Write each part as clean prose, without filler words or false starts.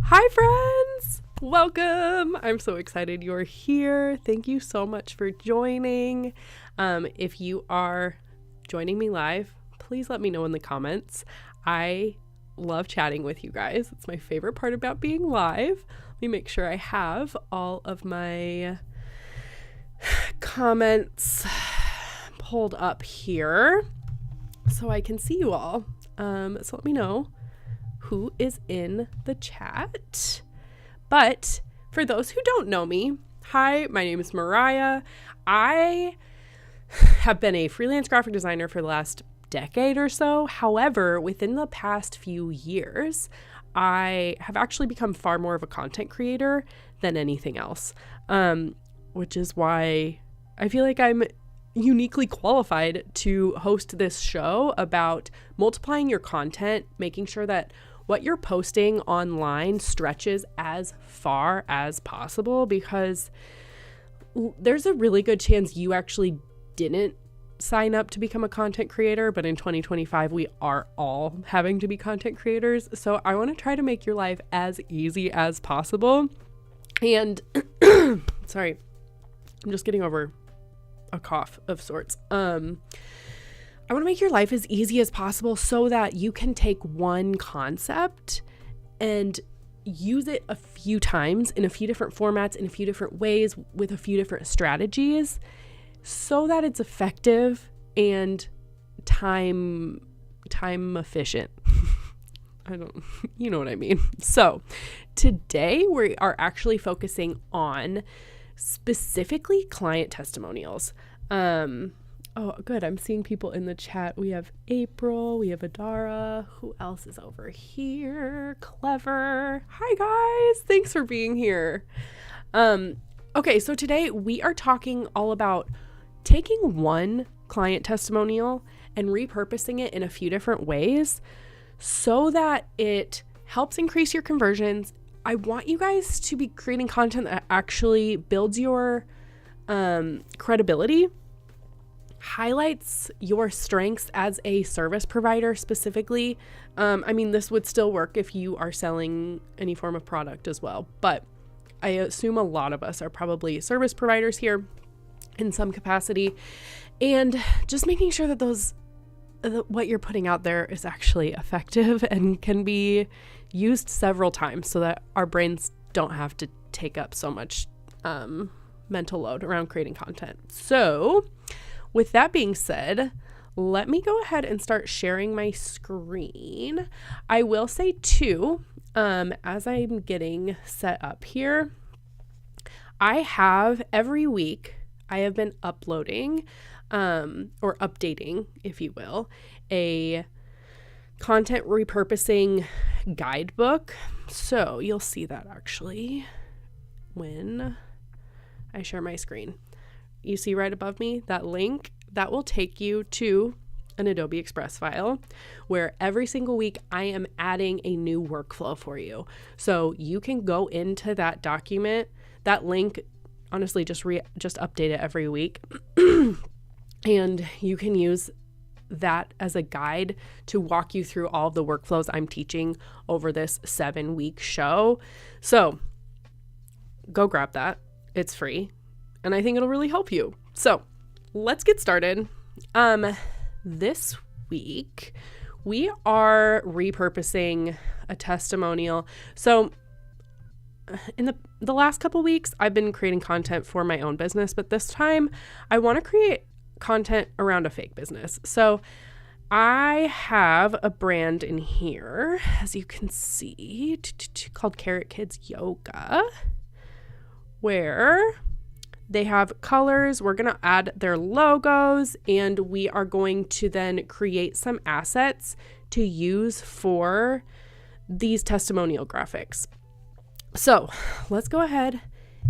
Hi friends! Welcome! I'm so excited you're here. Thank you so much for joining. If you are joining me live, please let me know in the comments. I love chatting with you guys. It's my favorite part about being live. Let me make sure I have all of my comments pulled up here so I can see you all. So let me know who is in the chat. But for those who don't know me, hi, my name is Mariah. I have been a freelance graphic designer for the last decade or so. However, within the past few years, I have actually become far more of a content creator than anything else, which is why I feel like I'm uniquely qualified to host this show about multiplying your content, making sure that what you're posting online stretches as far as possible, because there's a really good chance you actually didn't sign up to become a content creator, but in 2025 we are all having to be content creators. So I want to try to make your life as easy as possible. And sorry, I'm just getting over a cough of sorts. I want to make your life as easy as possible so that you can take one concept and use it a few times in a few different formats, in a few different ways, with a few different strategies, so that it's effective and time efficient. You know what I mean. So today we are actually focusing on specifically client testimonials. Oh, good. I'm seeing people in the chat. We have April, we have Adara. Who else is over here? Clever. Hi guys. Thanks for being here. Okay, so today we are talking all about taking one client testimonial and repurposing it in a few different ways so that it helps increase your conversions. I want you guys to be creating content that actually builds your credibility, highlights your strengths as a service provider specifically. This would still work if you are selling any form of product as well, but I assume a lot of us are probably service providers here in some capacity, and just making sure that what you're putting out there is actually effective and can be used several times so that our brains don't have to take up so much mental load around creating content. So with that being said, let me go ahead and start sharing my screen. I will say too, as I'm getting set up here, every week I have been uploading or updating, if you will, a content repurposing guidebook. So you'll see that actually when I share my screen. You see right above me, that link, that will take you to an Adobe Express file where every single week I am adding a new workflow for you. So you can go into that document, that link, honestly, just update it every week. And you can use that as a guide to walk you through all of the workflows I'm teaching over this 7-week show. So go grab that. It's free. And I think it'll really help you. So let's get started. This week, we are repurposing a testimonial. So in the last couple weeks, I've been creating content for my own business, but this time I want to create content around a fake business. So I have a brand in here, as you can see, called Carrot Kids Yoga, where they have colors. We're going to add their logos, and we are going to then create some assets to use for these testimonial graphics. So let's go ahead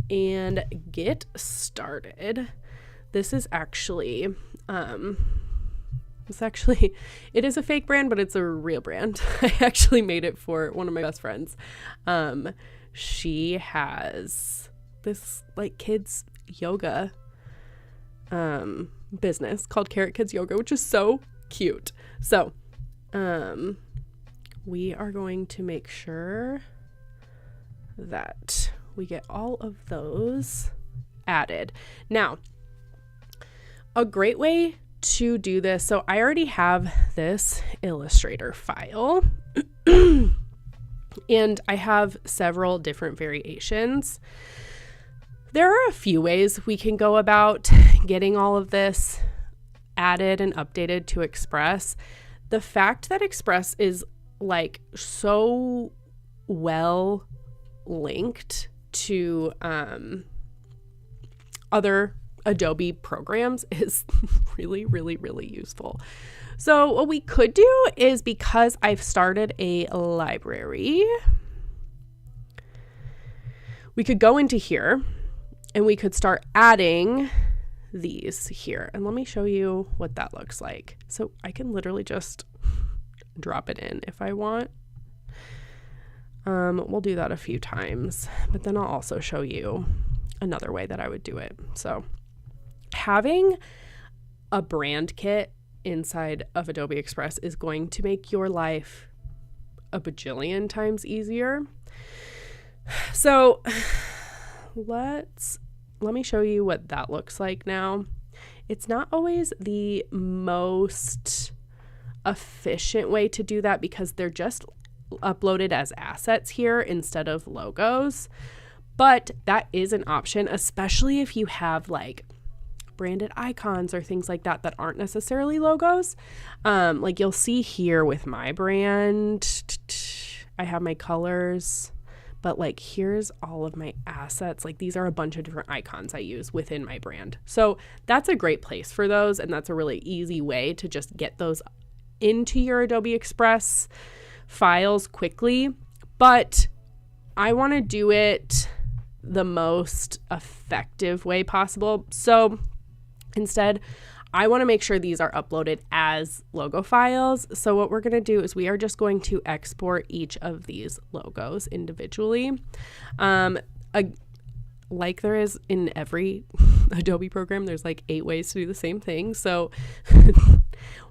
and get started. This is actually, it is a fake brand, but it's a real brand. I actually made it for one of my best friends. She has this kids yoga business called Carrot Kids Yoga, which is so cute. So we are going to make sure that we get all of those added. Now, a great way to do this, so I already have this Illustrator file and I have several different variations. There are a few ways we can go about getting all of this added and updated to Express. The fact that Express is like so well linked to other Adobe programs is really, really, really useful. So what we could do is, because I've started a library, we could go into here and we could start adding these here. And let me show you what that looks like. So I can literally just drop it in if I want. We'll do that a few times, but then I'll also show you another way that I would do it. So having a brand kit inside of Adobe Express is going to make your life a bajillion times easier. So let me show you what that looks like now. It's not always the most efficient way to do that because they're just uploaded as assets here instead of logos, but that is an option, especially if you have like branded icons or things like that that aren't necessarily logos. Like you'll see here with my brand, I have my colors, but like here's all of my assets. Like these are a bunch of different icons I use within my brand. So that's a great place for those, and that's a really easy way to just get those into your Adobe Express files quickly. But I want to do it the most effective way possible. So instead, I want to make sure these are uploaded as logo files. So what we're going to do is we are just going to export each of these logos individually. Like there is in every Adobe program, there's like 8 ways to do the same thing. So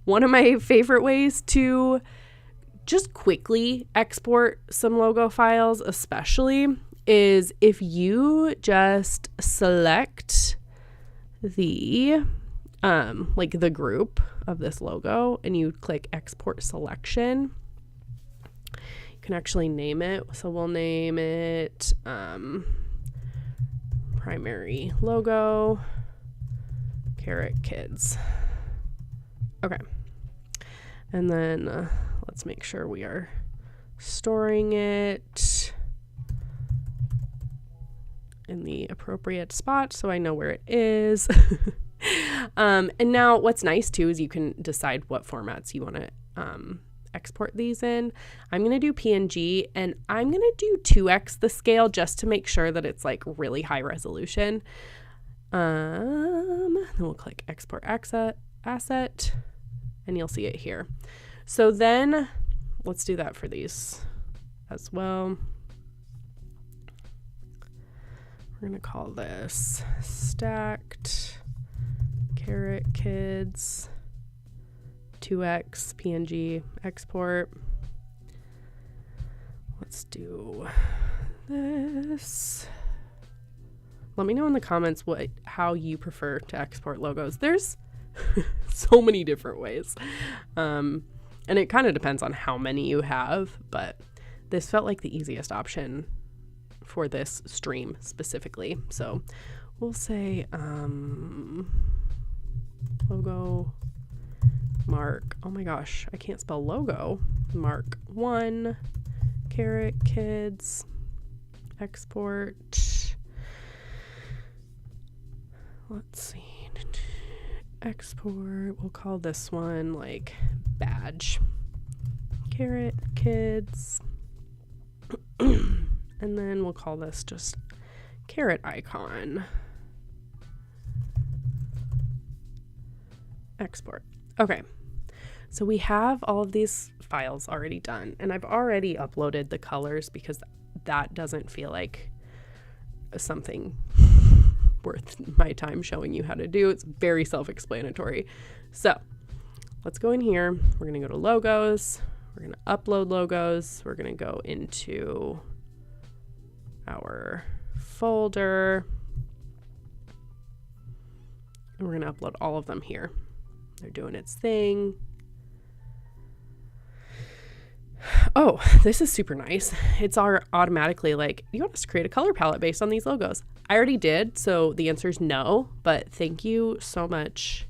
one of my favorite ways to just quickly export some logo files especially is if you just select the like the group of this logo and you click export selection. You can actually name it. So we'll name it primary logo Carrot Kids. Okay. And then let's make sure we are storing it in the appropriate spot so I know where it is. And now what's nice too is you can decide what formats you want to export these in. I'm going to do PNG, and I'm going to do 2x the scale just to make sure that it's like really high resolution. Then we'll click export asset and you'll see it here. So then let's do that for these as well. We're going to call this stacked Carrot Kids 2x PNG export. Let's do this. Let me know in the comments how you prefer to export logos. There's so many different ways. And it kind of depends on how many you have, but this felt like the easiest option for this stream specifically. So we'll say logo mark. Oh my gosh, I can't spell logo. Mark 1 Carrot Kids export. Let's see. Export. We'll call this one like badge. Carrot Kids. And then we'll call this just carrot icon. Export. Okay. So we have all of these files already done, and I've already uploaded the colors because that doesn't feel like something worth my time showing you how to do. It's very self-explanatory. So let's go in here. We're going to go to logos. We're going to upload logos. We're going to go into our folder. And we're going to upload all of them here. They're doing its thing. Oh, this is super nice. It's automatically like, you want us to create a color palette based on these logos. I already did, so the answer is no, but thank you so much,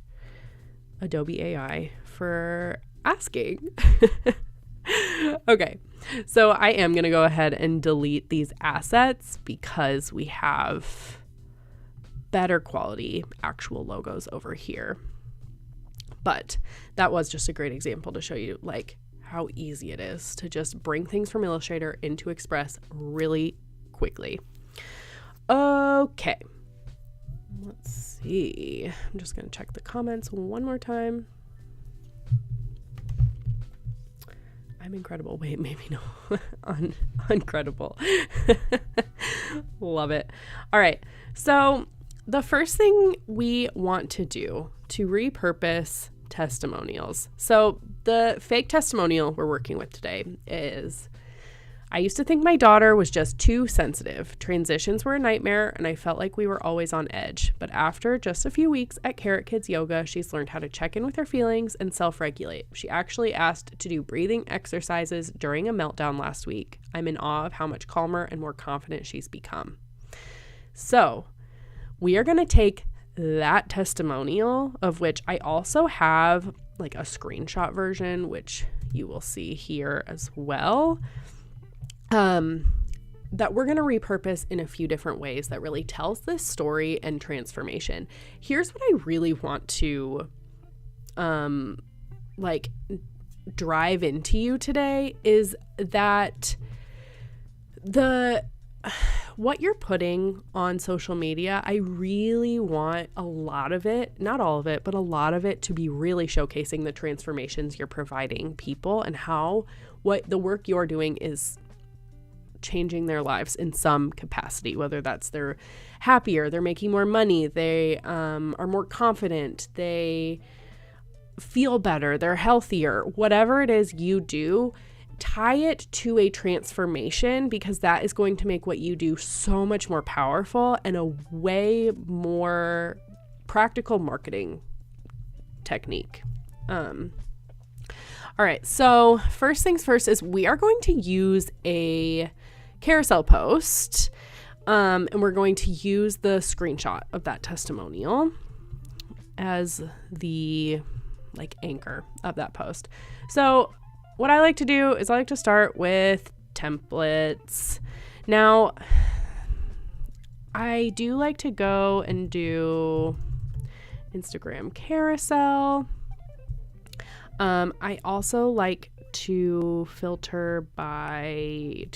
Adobe AI, for asking. Okay, so I am going to go ahead and delete these assets because we have better quality actual logos over here. But that was just a great example to show you like how easy it is to just bring things from Illustrator into Express really quickly. Okay, let's see. I'm just going to check the comments one more time. I'm incredible. Wait, maybe no. Uncredible. Love it. All right. So the first thing we want to do to repurpose testimonials. So the fake testimonial we're working with today is, I used to think my daughter was just too sensitive. Transitions were a nightmare and I felt like we were always on edge. But after just a few weeks at Carrot Kids Yoga, she's learned how to check in with her feelings and self-regulate. She actually asked to do breathing exercises during a meltdown last week. I'm in awe of how much calmer and more confident she's become. So we are going to take that testimonial, of which I also have like a screenshot version, which you will see here as well, that we're going to repurpose in a few different ways that really tells this story and transformation. Here's what I really want to like drive into you today is that what you're putting on social media, I really want a lot of it, not all of it, but a lot of it to be really showcasing the transformations you're providing people and how what the work you're doing is changing their lives in some capacity, whether that's they're happier, they're making more money, they are more confident, they feel better, they're healthier, whatever it is you do. Tie it to a transformation, because that is going to make what you do so much more powerful and a way more practical marketing technique. All right, so first things first is we are going to use a carousel post, and we're going to use the screenshot of that testimonial as the like anchor of that post. So what I like to do is I like to start with templates. Now, I do like to go and do Instagram carousel. I also like to filter by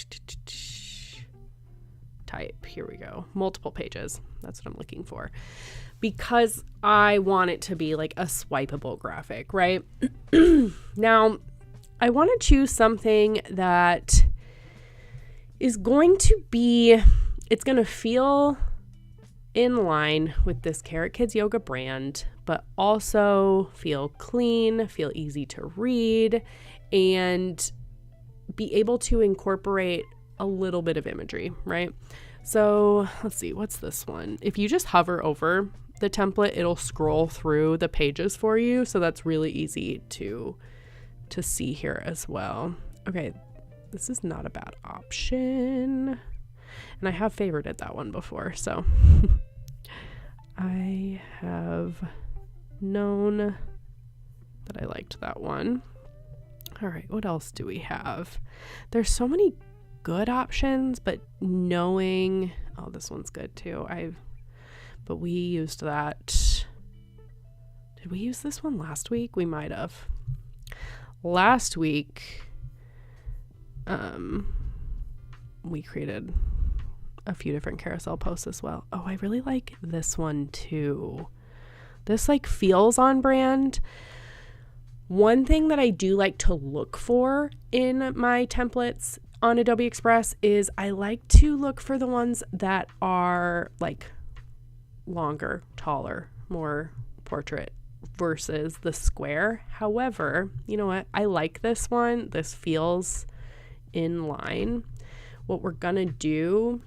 type. Here we go. Multiple pages. That's what I'm looking for, because I want it to be like a swipeable graphic, right? Now, I want to choose something that is going to be, it's going to feel in line with this Carrot Kids Yoga brand, but also feel clean, feel easy to read, and be able to incorporate a little bit of imagery, right? So let's see, what's this one? If you just hover over the template, it'll scroll through the pages for you. So that's really easy to see here as well. Okay, this is not a bad option. And I have favorited that one before, so I have known that I liked that one. All right, what else do we have? There's so many good options, but knowing, oh, this one's good too. But we used that. Did we use this one last week? We might have. Last week, we created a few different carousel posts as well. Oh, I really like this one too. This like feels on brand. One thing that I do like to look for in my templates on Adobe Express is I like to look for the ones that are like longer, taller, more portrait versus the square. However, you know what? I like this one. This feels in line. What we're gonna do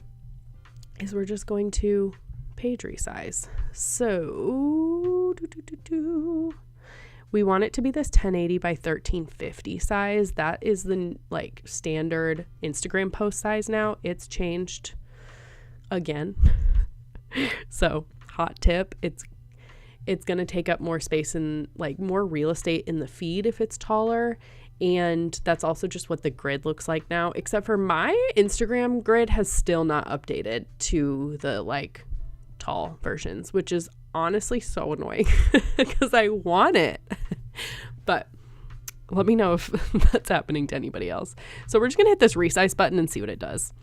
is we're just going to page resize. So we want it to be this 1080 by 1350 size. That is the like standard Instagram post size now. It's changed again. So hot tip, it's going to take up more space and like more real estate in the feed if it's taller. And that's also just what the grid looks like now, except for my Instagram grid has still not updated to the like tall versions, which is honestly so annoying because I want it. But let me know if that's happening to anybody else. So we're just going to hit this resize button and see what it does.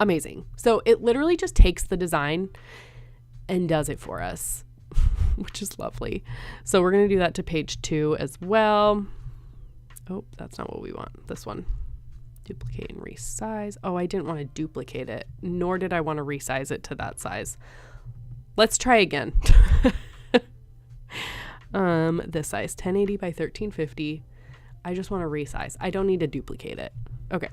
Amazing. So it literally just takes the design and does it for us, which is lovely. So we're going to do that to page 2 as well. Oh, that's not what we want. This one. Duplicate and resize. Oh, I didn't want to duplicate it, nor did I want to resize it to that size. Let's try again. This size, 1080 by 1350. I just want to resize. I don't need to duplicate it. Okay.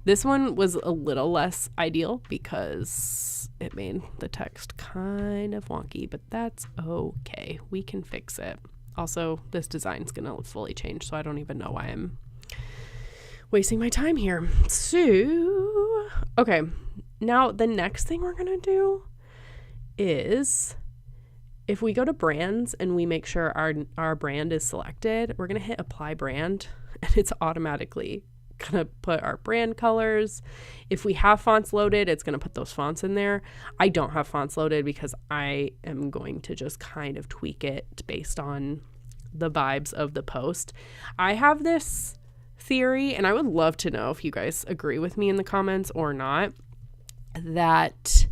This one was a little less ideal because it made the text kind of wonky, but that's okay. We can fix it. Also, this design's going to fully change, so I don't even know why I'm wasting my time here. So, okay. Now, the next thing we're going to do is if we go to brands and we make sure our brand is selected, we're going to hit apply brand, and it's automatically going to put our brand colors. If we have fonts loaded, it's going to put those fonts in there. I don't have fonts loaded because I am going to just kind of tweak it based on the vibes of the post. I have this theory, and I would love to know if you guys agree with me in the comments or not, that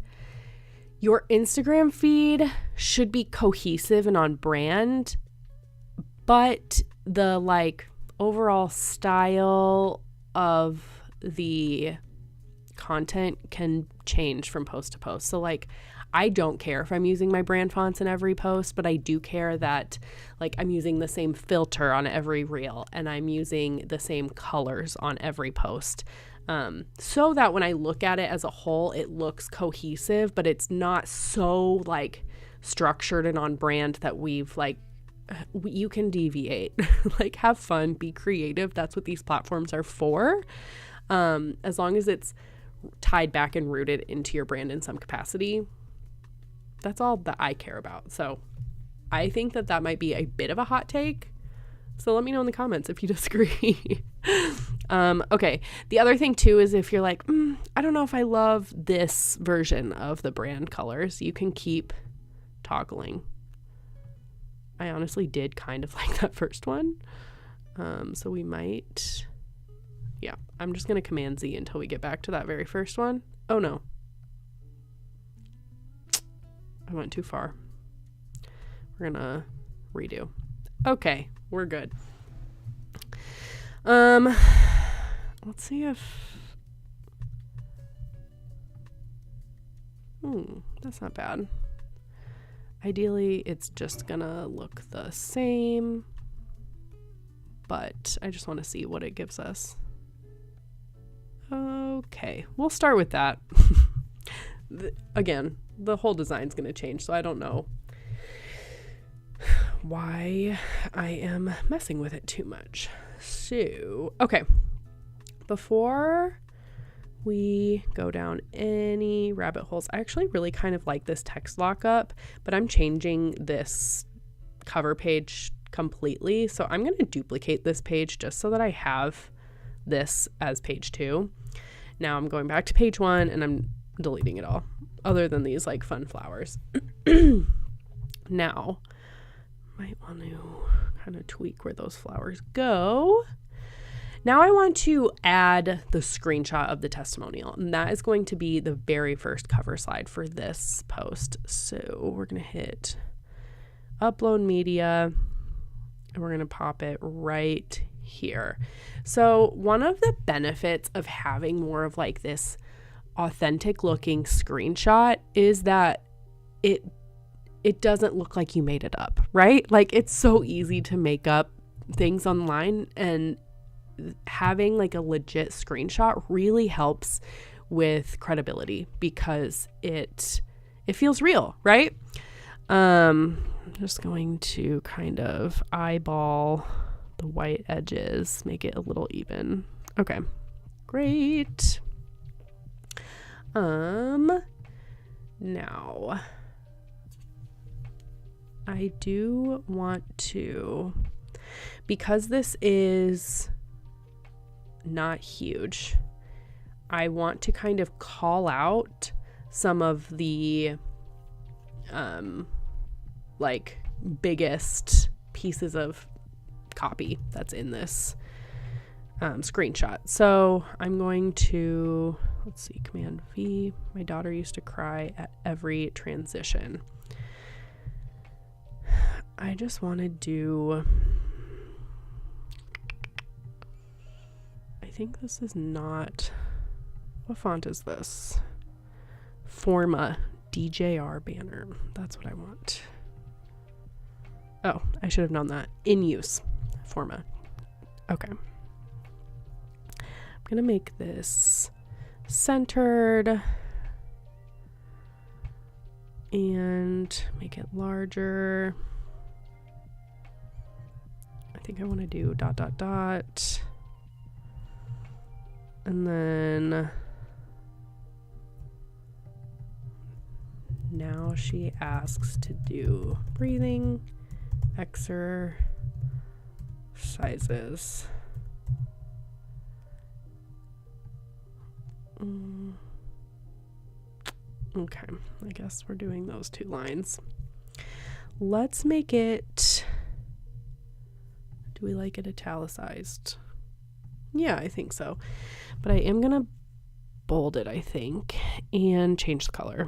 your Instagram feed should be cohesive and on brand, but the like overall style of the content can change from post to post. So like, I don't care if I'm using my brand fonts in every post, but I do care that like I'm using the same filter on every reel and I'm using the same colors on every post. So that when I look at it as a whole, it looks cohesive, but it's not so like structured and on brand that we've like, you can deviate, like have fun, be creative. That's what these platforms are for. As long as it's tied back and rooted into your brand in some capacity, that's all that I care about. So I think that might be a bit of a hot take. So let me know in the comments if you disagree. Okay. The other thing too is if you're like, I don't know if I love this version of the brand colors, you can keep toggling. I honestly did kind of like that first one. So we might, yeah, I'm just going to Command Z until we get back to that very first one. Oh no. I went too far. We're going to redo. Okay, we're good. Let's see if, that's not bad. Ideally, it's just gonna look the same, but I just want to see what it gives us. Okay, we'll start with that. Again, the whole design's gonna change, so I don't know why I am messing with it too much. So, okay, before we go down any rabbit holes, I actually really kind of like this text lockup, but I'm changing this cover page completely. So I'm going to duplicate this page just so that I have this as page 2. Now I'm going back to page 1 and I'm deleting it all other than these like fun flowers. Now, might want to kind of tweak where those flowers go. Now I want to add the screenshot of the testimonial, and that is going to be the very first cover slide for this post. So we're going to hit upload media, and we're going to pop it right here. So one of the benefits of having more of like this authentic looking screenshot is that it doesn't look like you made it up, right? Like it's so easy to make up things online, and having like a legit screenshot really helps with credibility because it feels real, right? I'm just going to kind of eyeball the white edges, make it a little even. Okay, great. Now I do want to, because this is not huge, I want to kind of call out some of the like biggest pieces of copy that's in this screenshot. So I'm going to, let's see, Command V. My daughter used to cry at every transition. I just want to do, I think this is not, what font is this? Forma DJR banner. That's what I want. Oh, I should have known that. In use. Forma. Okay. I'm going to make this centered and make it larger. I think I want to do ... And then now she asks to do breathing exercises. Okay, I guess we're doing those 2 lines. Let's make it, do we like it italicized? Yeah, I think so. But I am gonna bold it, I think, and change the color.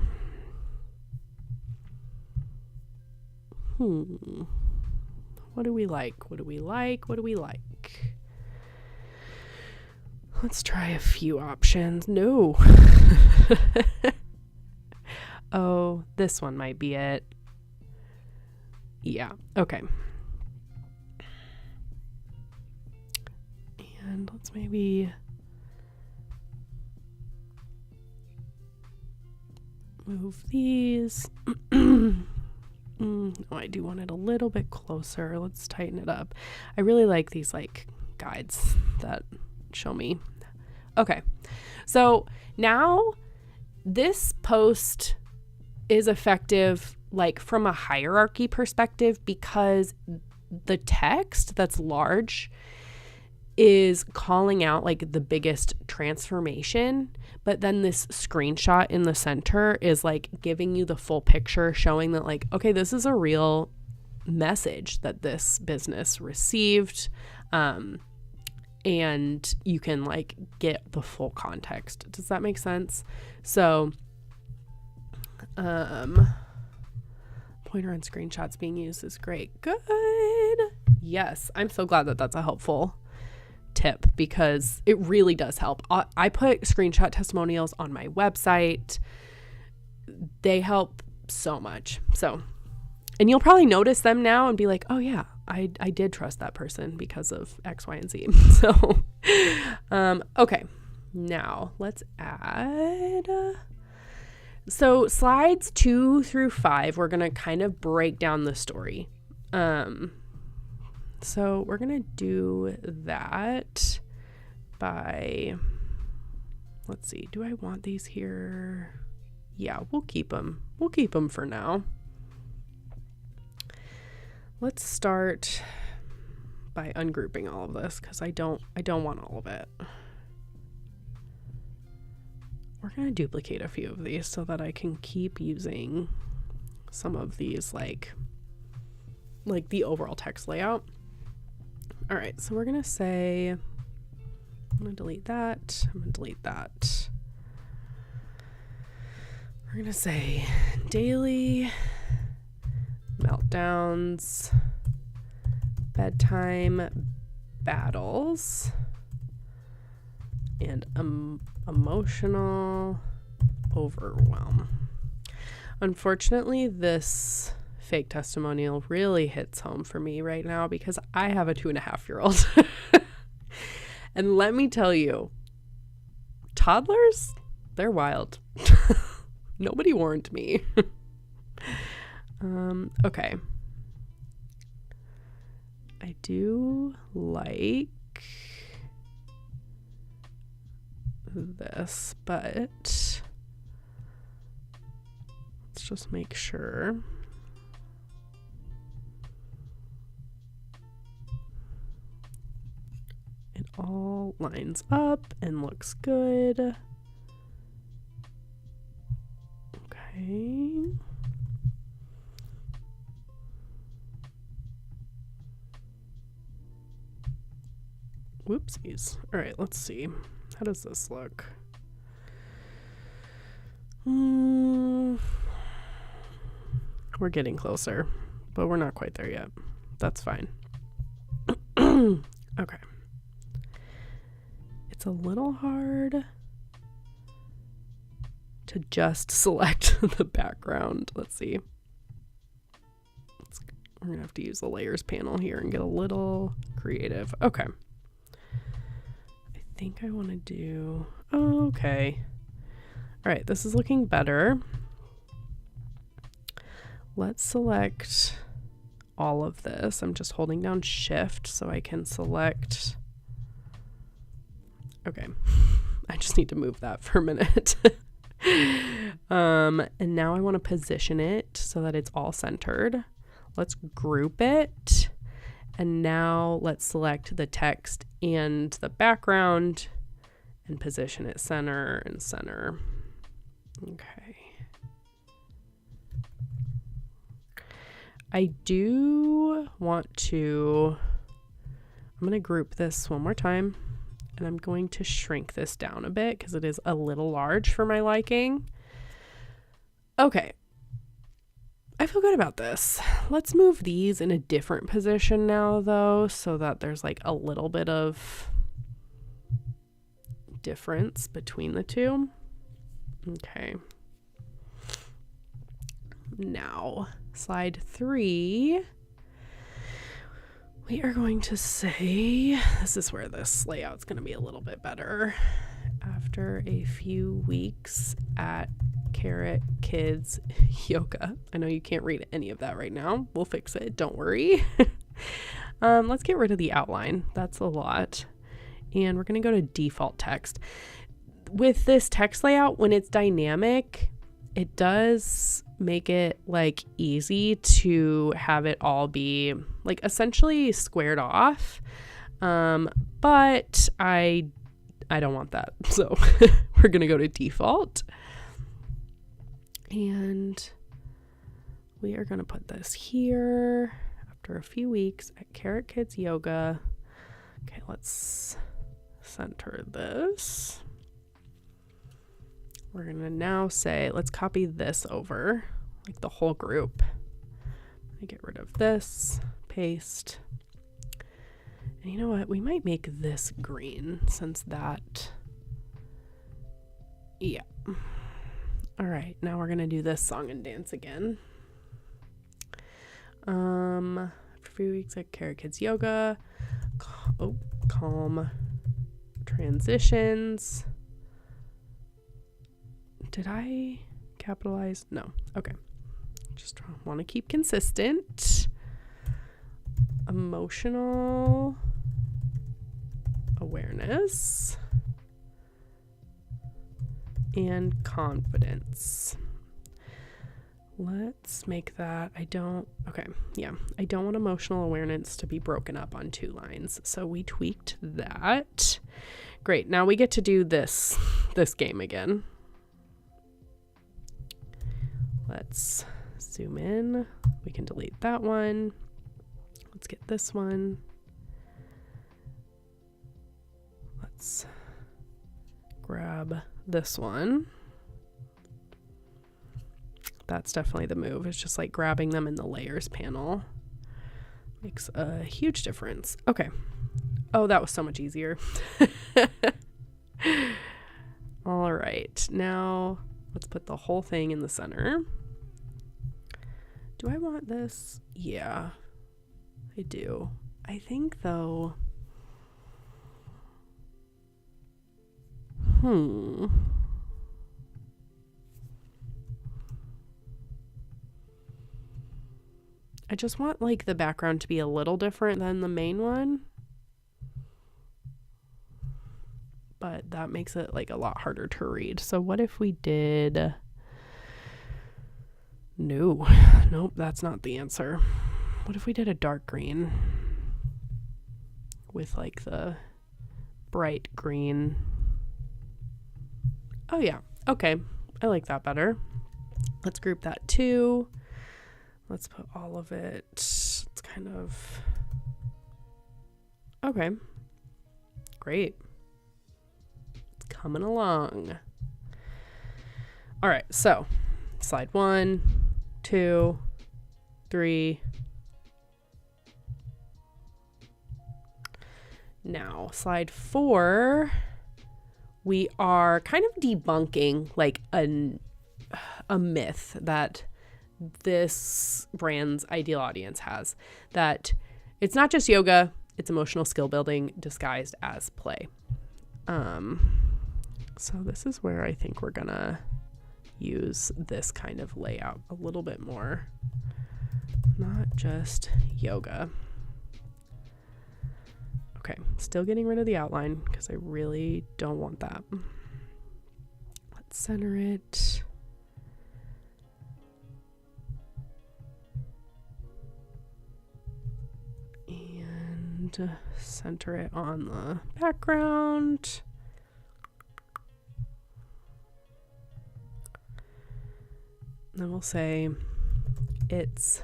What do we like? What do we like? What do we like? Let's try a few options. No. Oh, this one might be it. Yeah, okay. And let's maybe move these. Oh, I do want it a little bit closer. Let's tighten it up. I really like these like guides that show me. Okay, so now this post is effective like from a hierarchy perspective because the text that's large is calling out like the biggest transformation, but then this screenshot in the center is like giving you the full picture, showing that like, okay, this is a real message that this business received, and you can like get the full context. Does that make sense? So pointer on screenshots being used is great. Good. Yes, I'm so glad that that's a helpful tip because it really does help. I put screenshot testimonials on my website. They help so much. So, and you'll probably notice them now and be like, oh yeah, I did trust that person because of X, Y, and Z. So, okay, now let's add, so slides 2 through 5, we're going to kind of break down the story. So we're going to do that by, let's see, do I want these here? Yeah, we'll keep them. We'll keep them for now. Let's start by ungrouping all of this because I don't want all of it. We're going to duplicate a few of these so that I can keep using some of these like the overall text layout. All right, so we're going to say, I'm going to delete that. I'm going to delete that. We're going to say daily meltdowns, bedtime battles, and emotional overwhelm. Unfortunately, this fake testimonial really hits home for me right now because I have a 2.5-year-old. And let me tell you, toddlers, They're wild. Nobody warned me. Okay. I do like this, but let's just make sure. It all lines up and looks good. Okay. Whoopsies. All right, let's see. How does this look? We're getting closer, but we're not quite there yet. That's fine. Okay. It's a little hard to just select the background. Let's see. We're gonna have to use the layers panel here and get a little creative. Okay. I think I want to do, okay. All right, this is looking better. Let's select all of this. I'm just holding down shift so I can select. Okay, I just need to move that for a minute. And now I want to position it so that it's all centered. Let's group it. And now let's select the text and the background and position it center and center. Okay. I do want to, I'm going to group this one more time, and I'm going to shrink this down a bit because it is a little large for my liking. Okay. I feel good about this. Let's move these in a different position now, though, so that there's like a little bit of difference between the two. Okay. Now, slide 3. We are going to say, this is where this layout's going to be a little bit better. After a few weeks at Carrot Kids Yoga. I know you can't read any of that right now. We'll fix it. Don't worry. Let's get rid of the outline. That's a lot. And we're going to go to default text. With this text layout, when it's dynamic, it does make it like easy to have it all be like essentially squared off. But I don't want that. So we're going to go to default. And we are going to put this here after a few weeks at Carrot Kids Yoga. Okay, let's center this. We're going to now say, let's copy this over, like the whole group. I get rid of this, paste. And you know what? We might make this green since that, yeah. All right, now we're gonna do this song and dance again. For a few weeks at Carrot Kids Yoga. Calm transitions. Did I capitalize? No. Okay. Just want to keep consistent. Emotional awareness. And confidence. Let's make that, I don't want emotional awareness to be broken up on 2 lines. So we tweaked that. Great, now we get to do this game again. Let's zoom in. We can delete that one. Let's get this one. Let's grab this one. That's definitely the move. It's just like grabbing them in the layers panel. Makes a huge difference. Okay. Oh, that was so much easier. All right. Now let's put the whole thing in the center. Do I want this? Yeah, I do. I think though, I just want like the background to be a little different than the main one. But that makes it like a lot harder to read. So what if we did... Nope, that's not the answer. What if we did a dark green with like the bright green? Oh yeah, okay. I like that better. Let's group that too. Let's put all of it. It's kind of... Okay. Great. It's coming along. All right, so slide 1, 2, 3. Now, slide 4, we are kind of debunking like a myth that this brand's ideal audience has, that it's not just yoga, it's emotional skill building disguised as play. So this is where I think we're gonna use this kind of layout a little bit more, not just yoga. Okay, still getting rid of the outline because I really don't want that. Let's center it. And center it on the background. Then we'll say it's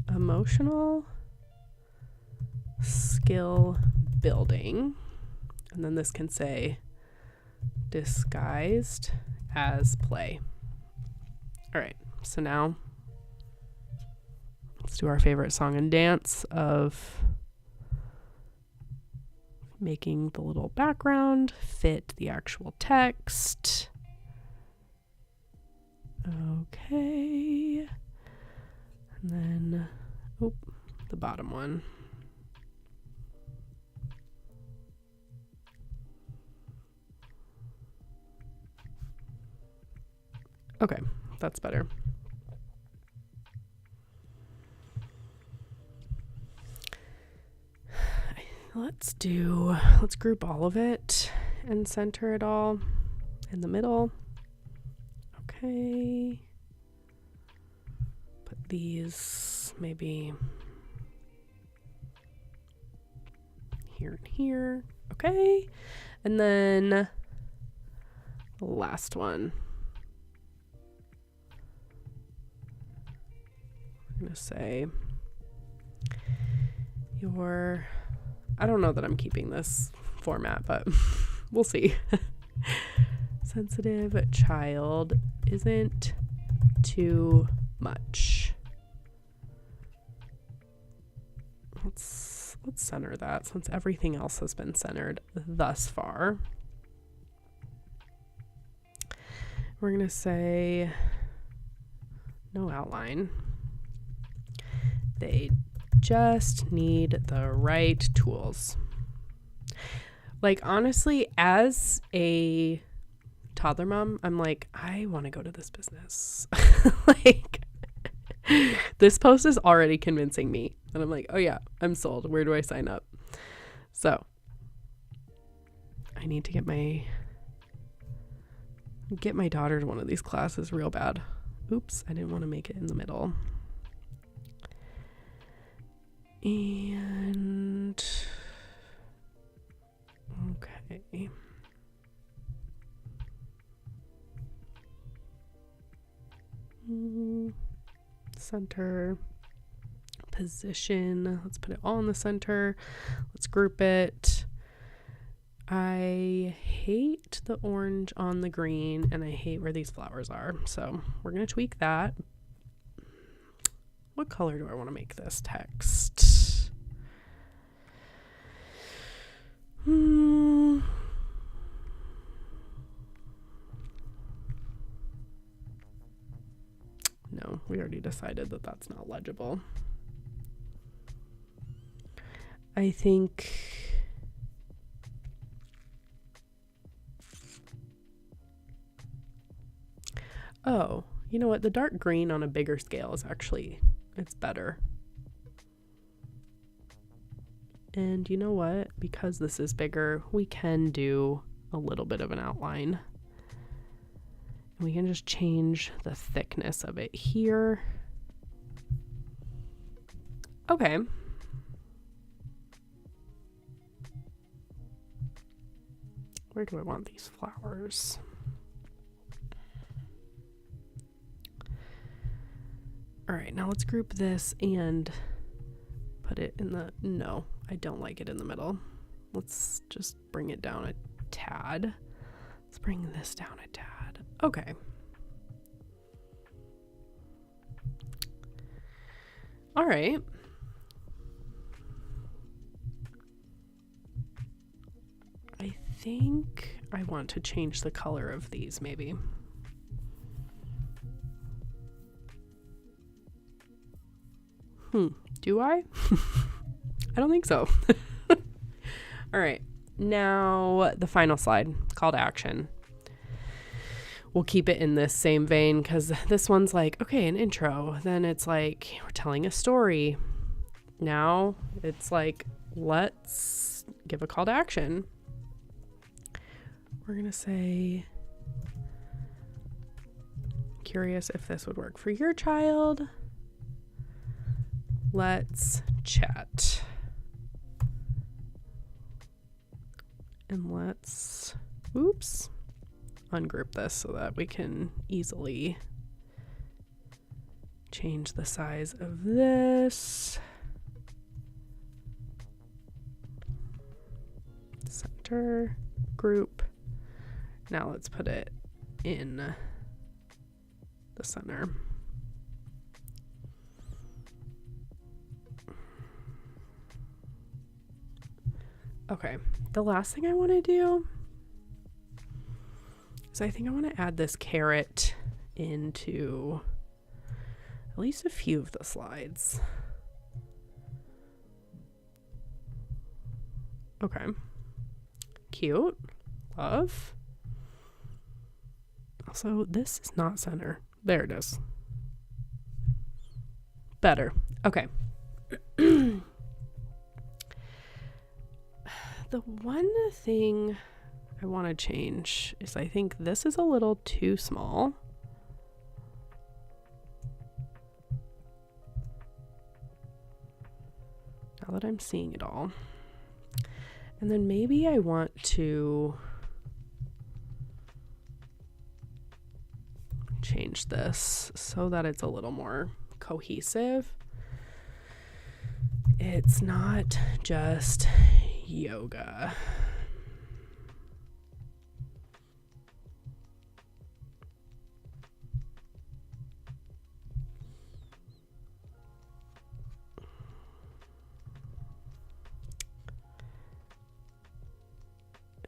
emotional skill building. And then this can say disguised as play. All right, so now let's do our favorite song and dance of making the little background fit the actual text. Okay. And then, the bottom one. Okay, that's better. Let's group all of it and center it all in the middle. Okay. Put these maybe here and here. Okay. And then the last one. I'm going to say I don't know that I'm keeping this format, but we'll see. Sensitive child isn't too much. Let's center that since everything else has been centered thus far. We're going to say no outline. They just need the right tools. Like, honestly, as a toddler mom, I'm like, I want to go to this business. Like, this post is already convincing me. And I'm like, oh yeah, I'm sold. Where do I sign up? So I need to get my daughter to one of these classes real bad. Oops, I didn't want to make it in the middle. And okay. Center, position. Let's put it all in the center. Let's group it. I hate the orange on the green, and I hate where these flowers are. So we're going to tweak that. What color do I want to make this text? No, we already decided that that's not legible. I think you know what? The dark green on a bigger scale is actually It's better. And you know what? Because this is bigger, we can do a little bit of an outline. And we can just change the thickness of it here. Okay. Where do I want these flowers? All right, now let's group this and put it in the, no, I don't like it in the middle. Let's just bring it down a tad. Let's bring this down a tad. Okay. All right. I think I want to change the color of these maybe. Do I? I don't think so. All right. Now the final slide, call to action. We'll keep it in this same vein because this one's like, okay, an intro. Then it's like, we're telling a story. Now it's like, let's give a call to action. We're going to say, curious if this would work for your child. Let's chat. And let's, oops, ungroup this so that we can easily change the size of this. Center, group. Now let's put it in the center. Okay, the last thing I want to do is I think I want to add this carrot into at least a few of the slides. Okay, cute, love. Also, this is not center. There it is. Better. Okay. The one thing I want to change is I think this is a little too small. Now that I'm seeing it all. And then maybe I want to change this so that it's a little more cohesive. It's not just yoga.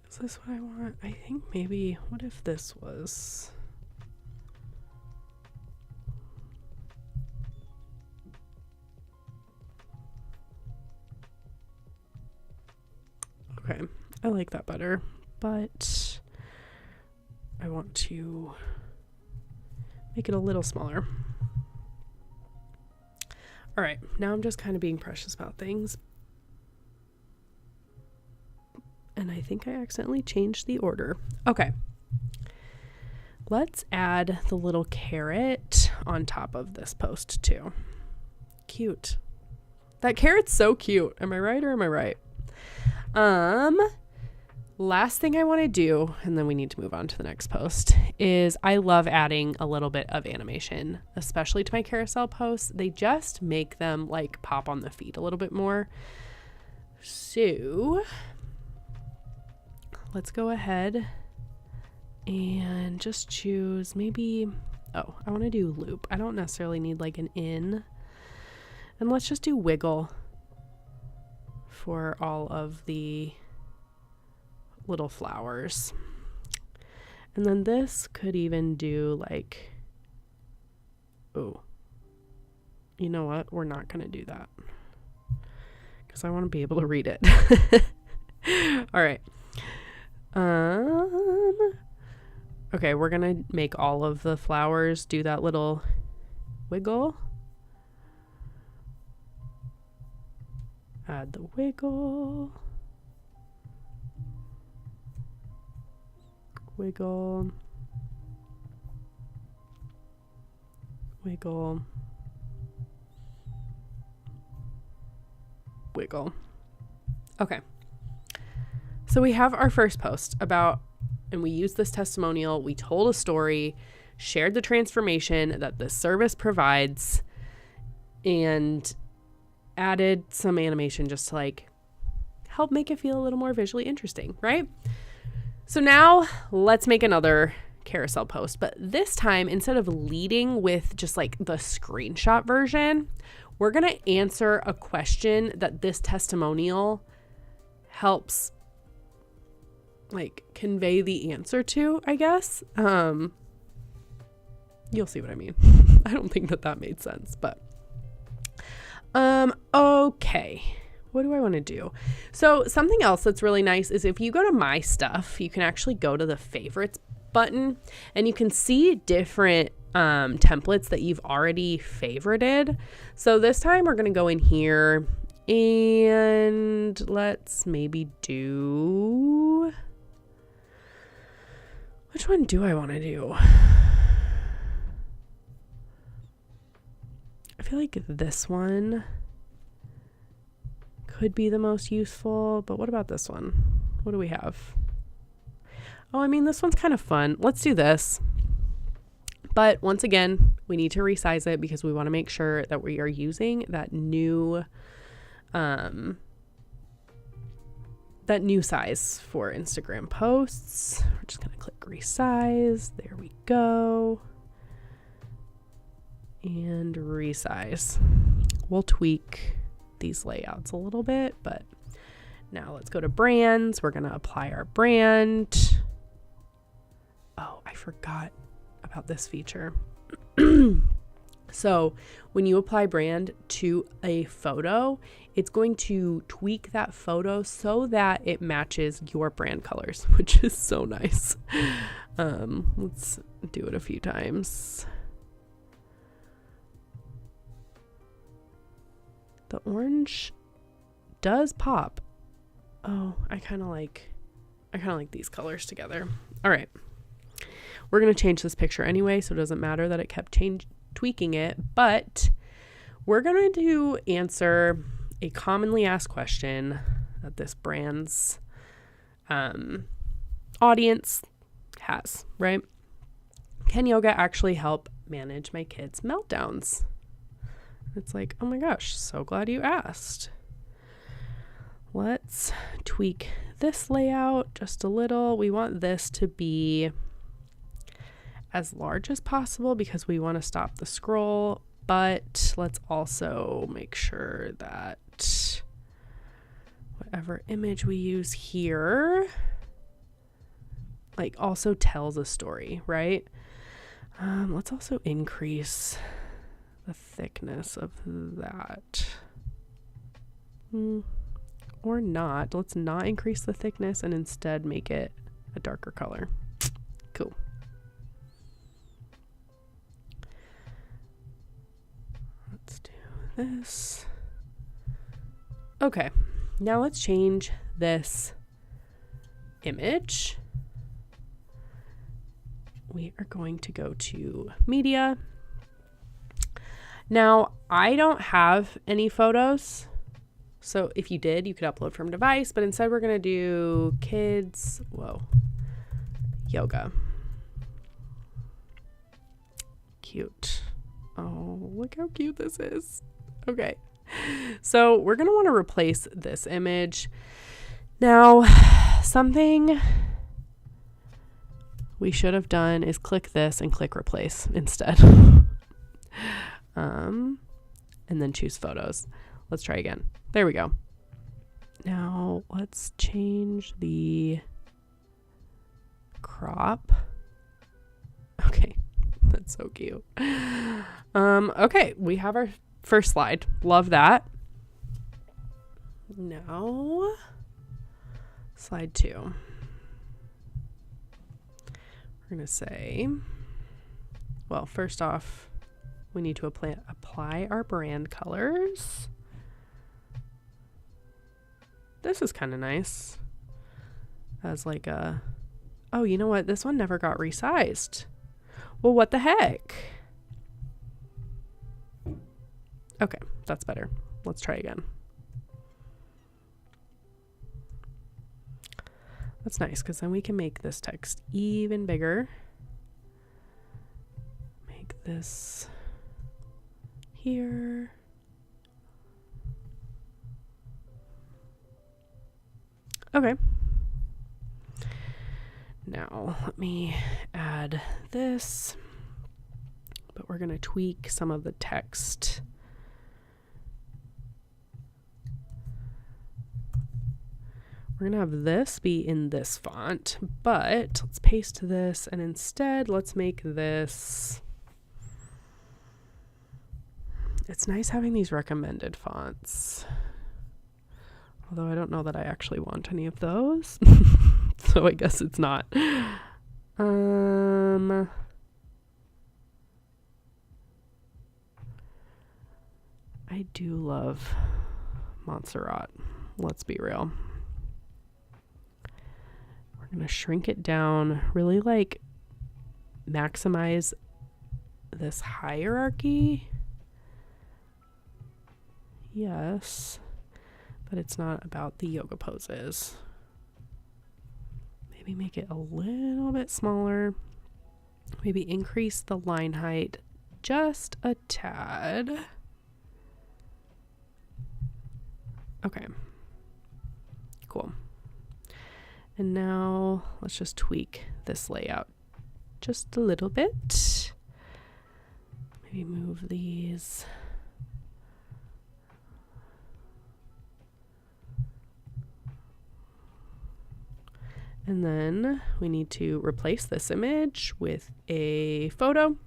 Is this what I want? I think maybe, what if this was... Okay, I like that better, but I want to make it a little smaller. All right, now I'm just kind of being precious about things. And I think I accidentally changed the order. Okay, let's add the little carrot on top of this post too. Cute. That carrot's so cute. Am I right or am I right? Last thing I want to do, and then we need to move on to the next post, is I love adding a little bit of animation, especially to my carousel posts. They just make them like pop on the feed a little bit more. So let's go ahead and just choose maybe, oh, I want to do loop. I don't necessarily need like an in. And let's just do wiggle for all of the little flowers. And then this could even do like, oh, you know what? We're not going to do that because I want to be able to read it. All right. Okay, we're going to make all of the flowers do that little wiggle. Add the wiggle. Wiggle. Wiggle. Wiggle. Okay. So we have our first post about, and we used this testimonial. We told a story, shared the transformation that this service provides, and added some animation just to like help make it feel a little more visually interesting, right? So now let's make another carousel post, but this time, instead of leading with just like the screenshot version, we're going to answer a question that this testimonial helps like convey the answer to, I guess. You'll see what I mean. I don't think that made sense, but okay. What do I want to do? So something else that's really nice is if you go to My Stuff, you can actually go to the favorites button and you can see different templates that you've already favorited. So this time we're going to go in here and let's maybe do, which one do I want to do? I feel like this one could be the most useful, but what about this one? What do we have? Oh, I mean, this one's kind of fun. Let's do this. But once again, we need to resize it because we want to make sure that we are using that new size for Instagram posts. We're just going to click resize. There we go. And resize. We'll tweak these layouts a little bit, but now let's go to brands. We're going to apply our brand. Oh, I forgot about this feature. So when you apply brand to a photo, it's going to tweak that photo so that it matches your brand colors, which is so nice. Let's do it a few times. The orange does pop. Oh, I kind of like these colors together. All right. We're going to change this picture anyway, so it doesn't matter that it kept tweaking it, but we're going to answer a commonly asked question that this brand's audience has, right? Can yoga actually help manage my kids' meltdowns? It's like, oh my gosh, so glad you asked. Let's tweak this layout just a little. We want this to be as large as possible because we want to stop the scroll, but let's also make sure that whatever image we use here like also tells a story, right? Let's also increase the thickness of that. Or not. Let's not increase the thickness and instead make it a darker color. Cool. Let's do this. Okay, now let's change this image. We are going to go to media. Now, I don't have any photos. So if you did, you could upload from device, but instead we're going to do kids, yoga. Cute. Oh, look how cute this is. Okay. So we're going to want to replace this image. Now, something we should have done is click this and click replace instead. And then choose photos. Let's try again. There we go. Now let's change the crop. Okay, that's so cute. Okay, we have our first slide. Love that. Now, slide 2. We're going to say, well, first off, we need to apply our brand colors. this is kind of nice. As like a, oh, you know what? This one never got resized. Well, what the heck? Okay, that's better. Let's try again. That's nice, because then we can make this text even bigger. Make this here. Okay. Now, let me add this, but we're going to tweak some of the text. We're going to have this be in this font, but let's paste this, and instead let's make this. It's nice having these recommended fonts, although I don't know that I actually want any of those. So I guess it's not. I do love Montserrat. Let's be real. We're going to shrink it down, really like maximize this hierarchy. Yes, but it's not about the yoga poses. Maybe make it a little bit smaller. Maybe increase the line height just a tad. Okay, cool. And now let's just tweak this layout just a little bit. Maybe move these. And then we need to replace this image with a photo.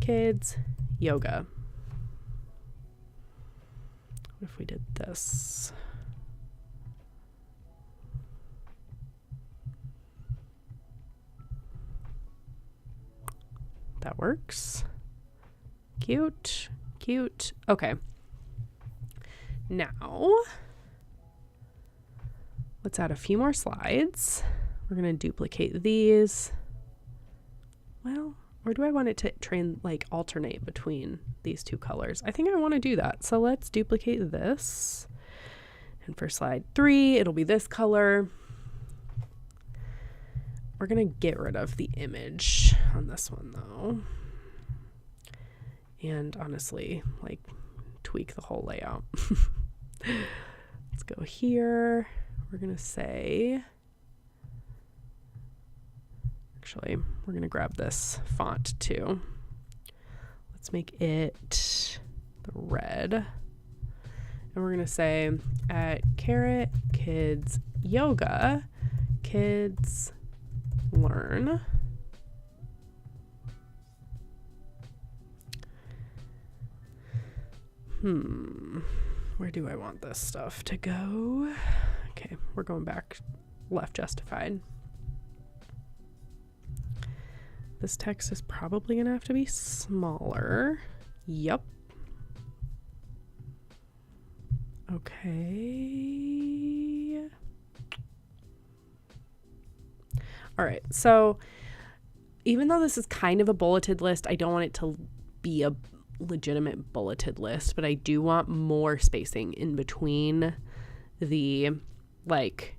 Kids yoga. What if we did this? That works. Cute, cute. Okay. Now, let's add a few more slides. We're going to duplicate these. Well, or do I want it to like alternate between these two colors? I think I want to do that. So let's duplicate this. And for slide 3, it'll be this color. We're going to get rid of the image on this one though. And honestly, like tweak the whole layout. Let's go here. We're going to say, actually, we're going to grab this font too. Let's make it the red. And we're going to say at Carrot Kids Yoga, kids learn. Where do I want this stuff to go? Okay, we're going back left justified. This text is probably going to have to be smaller. Yep. Okay. All right, so even though this is kind of a bulleted list, I don't want it to be a legitimate bulleted list, but I do want more spacing in between the, like,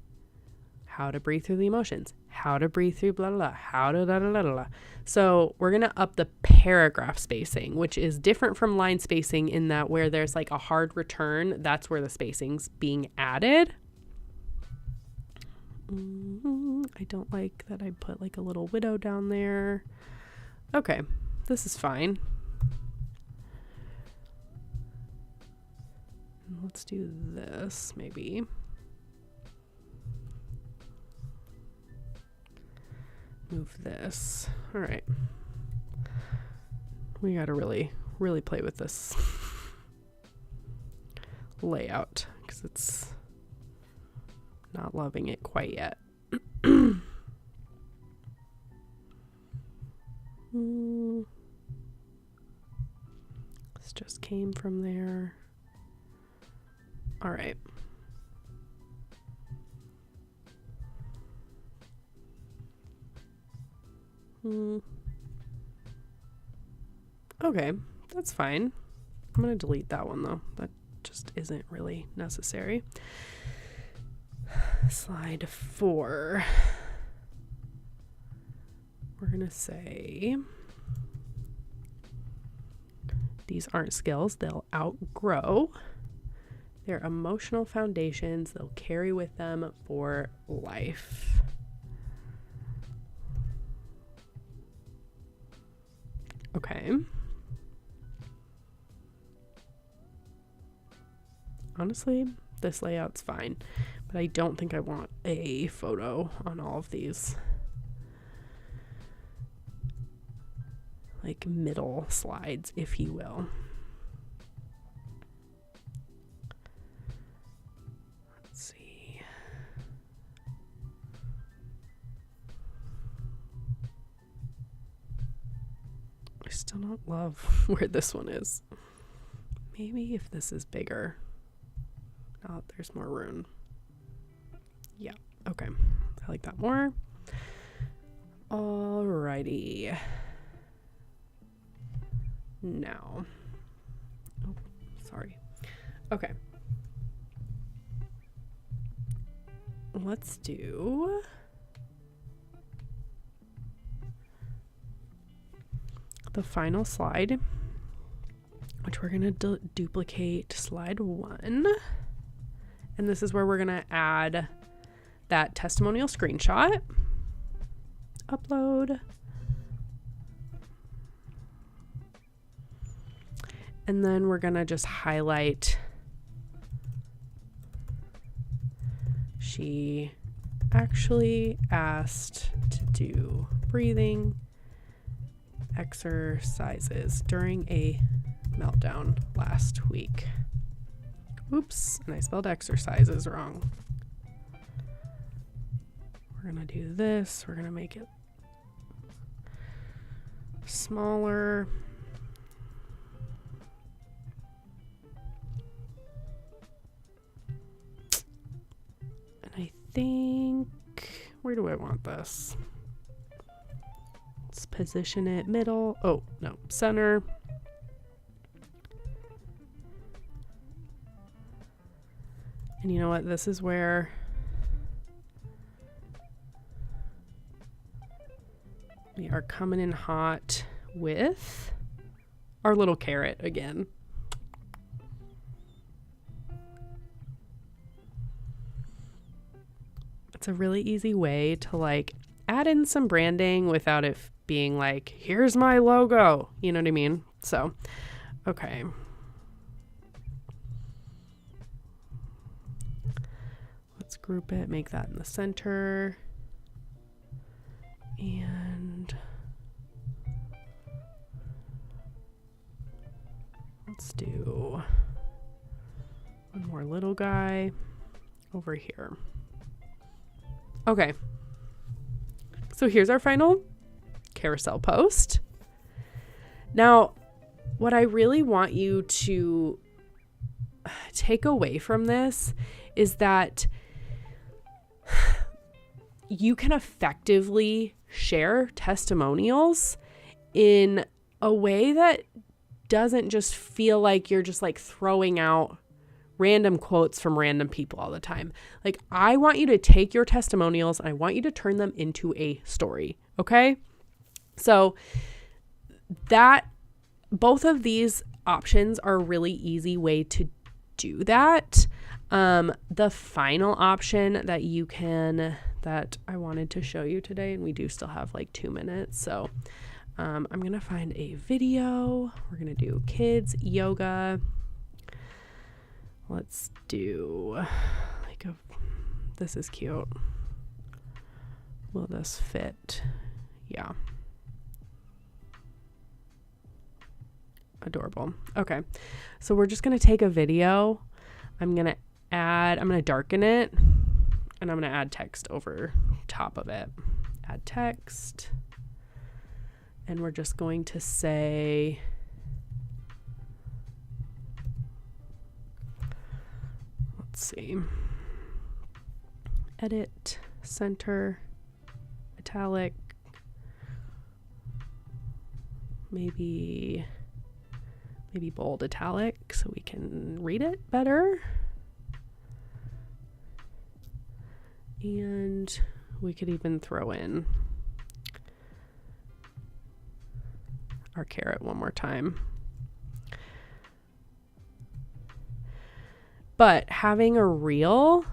how to breathe through the emotions, how to breathe through blah, blah, blah, how to da, da, da, da, da. So we're going to up the paragraph spacing, which is different from line spacing in that where there's like a hard return, that's where the spacing's being added. I don't like that I put like a little widow down there. Okay, this is fine. Let's do this maybe. Move this. All right. We got to really play with this layout because it's not loving it quite yet. This just came from there. All right. Okay, that's fine. I'm going to delete that one though. That just isn't really necessary. Slide 4. We're going to say these aren't skills they'll outgrow. They're emotional foundations they'll carry with them for life. Okay. Honestly, this layout's fine, but I don't think I want a photo on all of these. Like middle slides, if you will. Let's see. I still don't love where this one is. Maybe if this is bigger. Oh, there's more room. Yeah, okay. I like that more. Alrighty. Now. Oh, sorry. Okay. Let's do the final slide, which we're going to duplicate slide 1. And this is where we're going to add that testimonial screenshot. Upload. And then we're going to just highlight. She actually asked to do breathing exercises during a meltdown last week. Oops, and I spelled exercises wrong. We're going to do this. We're going to make it smaller. And I think, where do I want this? Let's position it middle. Oh, no, center. And you know what? This is where we are coming in hot with our little carrot again. It's a really easy way to like add in some branding without it being like, here's my logo. You know what I mean? So, okay. Let's group it, make that in the center. And let's do one more little guy over here. Okay. So here's our final carousel post. Now, what I really want you to take away from this is that you can effectively share testimonials in a way that doesn't just feel like you're just like throwing out random quotes from random people all the time. Like, I want you to take your testimonials and I want you to turn them into a story. Okay. So that both of these options are a really easy way to do that. The final option that I wanted to show you today, and we do still have like 2 minutes. So, I'm going to find a video. We're going to do kids yoga. Let's do this is cute. Will this fit? Yeah. Adorable. Okay. So we're just going to take a video. I'm going to darken it and I'm going to add text over top of it. Add text. And we're just going to say, let's see, edit, center, italic, maybe bold italic so we can read it better. And we could even throw in our carrot one more time. But having a reel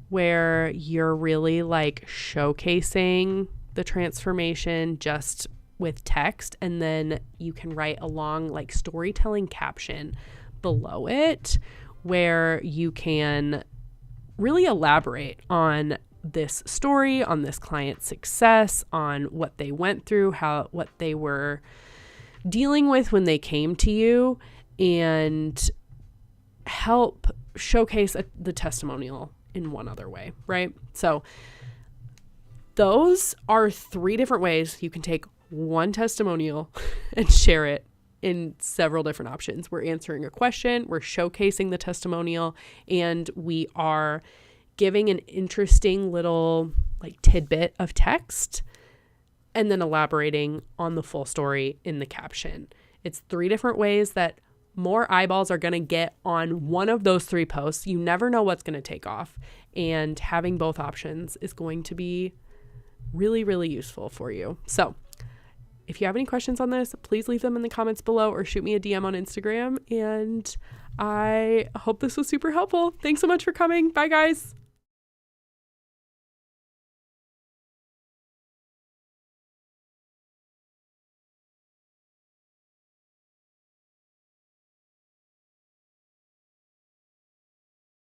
where you're really like showcasing the transformation just with text, and then you can write a long like storytelling caption below it where you can really elaborate on this story, on this client's success, on what they went through, what they were dealing with when they came to you, and help showcase the testimonial in one other way, right? So those are 3 different ways you can take one testimonial and share it in several different options. We're answering a question, we're showcasing the testimonial, and we are giving an interesting little like tidbit of text and then elaborating on the full story in the caption. It's 3 different ways that more eyeballs are going to get on one of those 3 posts. You never know what's going to take off, and having both options is going to be really, really useful for you. So if you have any questions on this, please leave them in the comments below or shoot me a DM on Instagram. And I hope this was super helpful. Thanks so much for coming. Bye, guys.